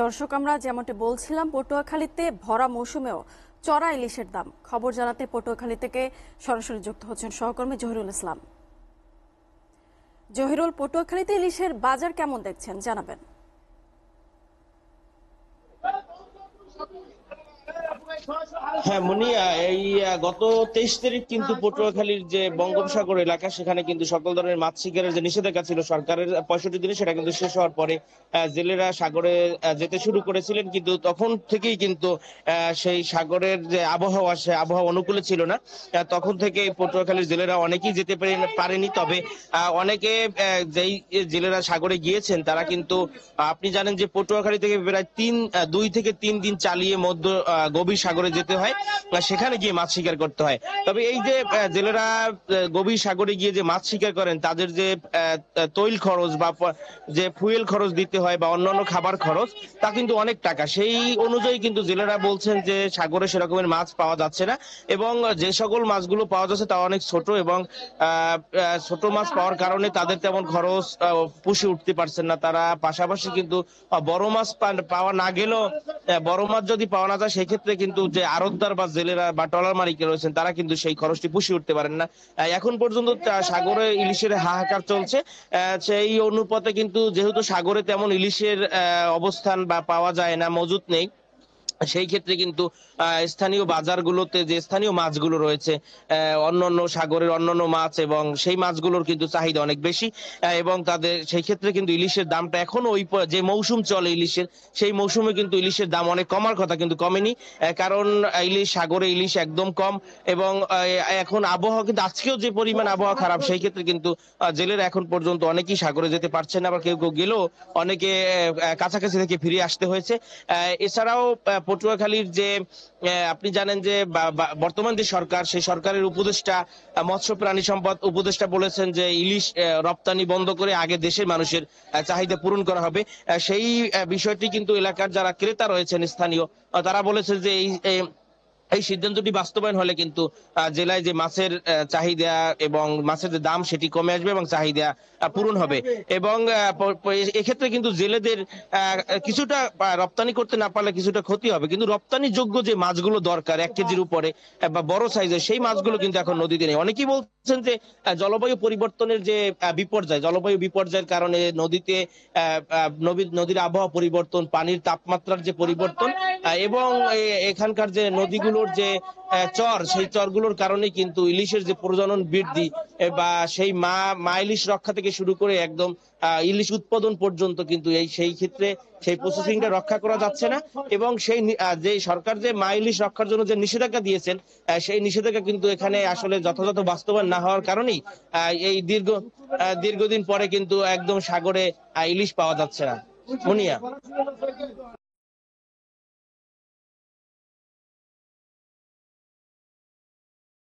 দর্শক, আমরা যেমনটি বলছিলাম, পটুয়াখালীতে ভরা মৌসুমেও চড়া ইলিশের দাম। খবর জানাতে পটুয়াখালী থেকে সরাসরি যুক্ত হচ্ছেন সহকর্মী জহিরুল ইসলাম। জহিরুল, পটুয়াখালীতে ইলিশের বাজার কেমন দেখছেন জানাবেন। হ্যাঁ মুনিয়া, এই গত 23 তারিখ কিন্তু পটুয়াখালীর যে বঙ্গোপসাগর এলাকা, সেখানে কিন্তু সকল ধরনের মাছ শিকারের যে নিষেধাজ্ঞা ছিল সরকারের 65 দিনে, সেটা কিন্তু শেষ হওয়ার পরে জেলেরা সাগরে যেতে শুরু করেছিলেন। কিন্তু তখন থেকেই কিন্তু সেই সাগরের যে আবহাওয়া, সে আবহাওয়া অনুকূলে ছিল না। তখন থেকে পটুয়াখালীর জেলেরা অনেকেই যেতে পারেনি। তবে অনেকে যেই জেলেরা সাগরে গিয়েছেন তারা কিন্তু, আপনি জানেন যে পটুয়াখালী থেকে প্রায় 2 থেকে 3 দিন চালিয়ে মধ্য গভীর সাগরে যেতে হয়, সেখানে গিয়ে মাছ শিকার করতে হয়। তবে এই যে জেলেরা গভীর সাগরে গিয়ে যে মাছ শিকার করেন, তাদের যে তৈল খরচ বা যে ফুয়েল খরচ দিতে হয় বা অন্যান্য খাবার খরচ, তা কিন্তু অনেক টাকা। সেই অনুযায়ী কিন্তু জেলেরা বলছেন যে সাগরে সেরকমের মাছ পাওয়া যাচ্ছে না, এবং যে সকল মাছগুলো পাওয়া যাচ্ছে তা অনেক ছোট, এবং ছোট মাছ পাওয়ার কারণে তাদের তেমন খরচ পুষে উঠতে পারছেন না তারা। পাশাপাশি কিন্তু বড় মাছ পাওয়া না গেলেও, বড় মাছ যদি পাওয়া না যায়, সেক্ষেত্রে কিন্তু যে আড়তদার বা জেলেরা বা ট্রলার মালিক রয়েছেন, তারা কিন্তু সেই খরচটি পুষিয়ে উঠতে পারেন না। এখন পর্যন্ত সাগরে ইলিশের হাহাকার চলছে। সেই অনুপাতে কিন্তু, যেহেতু সাগরে তেমন ইলিশের অবস্থান বা পাওয়া যায় না, মজুত নেই, সেই ক্ষেত্রে কিন্তু স্থানীয় বাজারগুলোতে যে স্থানীয় মাছগুলো রয়েছে, অন্যান্য সাগরের অন্যান্য মাছ, এবং সেই মাছগুলোর কিন্তু চাহিদা অনেক বেশি। এবং তাদের সেই ক্ষেত্রে কিন্তু ইলিশের দামটা এখনো ওই যে মৌসুম চলে ইলিশের, সেই মৌসুমে কিন্তু ইলিশের দাম অনেক কমার কথা, কিন্তু কমেনি। কারণ সাগরে ইলিশ একদম কম, এবং এখন আবহাওয়া কিন্তু, আজকেও যে পরিমাণ আবহাওয়া খারাপ, সেই ক্ষেত্রে কিন্তু জেলেরা এখন পর্যন্ত অনেকেই সাগরে যেতে পারছেন না, আবার কেউ কেউ গেলেও অনেকে কাছাকাছি থেকে ফিরে আসতে হয়েছে। এছাড়াও পটুয়াখালীর যে, আপনি জানেন যে বর্তমান যে সরকার, সেই সরকারের উপদেষ্টা, মৎস্য প্রাণী সম্পদ উপদেষ্টা বলেছেন যে ইলিশ রপ্তানি বন্ধ করে আগে দেশের মানুষের চাহিদা পূরণ করা হবে। সেই বিষয়টি কিন্তু এলাকার যারা ক্রেতা রয়েছেন স্থানীয়, তারা বলেছেন যে এই সিদ্ধান্তটি বাস্তবায়ন হলে কিন্তু জেলায় যে মাছের চাহিদা এবং মাছের যে দাম, সেটি কমে আসবে এবং চাহিদা পূরণ হবে। এবং এক্ষেত্রে কিন্তু জেলেদের কিছুটা রপ্তানি করতে না পারলে কিছুটা ক্ষতি হবে, কিন্তু রপ্তানি যোগ্য যে মাছগুলো দরকার 1 কেজির উপরে বা বড় সাইজের, সেই মাছগুলো কিন্তু এখন নদীতে নেই। অনেকেই বলছেন যে জলবায়ু পরিবর্তনের যে জলবায়ু বিপর্যয়ের কারণে নদীতে নদীর আবহাওয়া পরিবর্তন, পানির তাপমাত্রার যে পরিবর্তন, এবং এখানকার যে নদীগুলোর যে চর, সেই চরগুলোর কারণে কিন্তু ইলিশের যে প্রজনন বৃদ্ধি, বা সেই মা ইলিশ রক্ষা থেকে শুরু করে একদম ইলিশ উৎপাদন পর্যন্ত কিন্তু সেই ক্ষেত্রে সেই প্রসেসিংটা রক্ষা করা যাচ্ছে না। এবং সেই যে সরকার যে মা ইলিশ রক্ষার জন্য যে নিষেধাজ্ঞা দিয়েছেন, সেই নিষেধাজ্ঞা কিন্তু এখানে আসলে যথাযথ বাস্তবায়ন না হওয়ার কারণেই এই দীর্ঘদিন পরে কিন্তু একদম সাগরে ইলিশ পাওয়া যাচ্ছে না। মুনিয়া।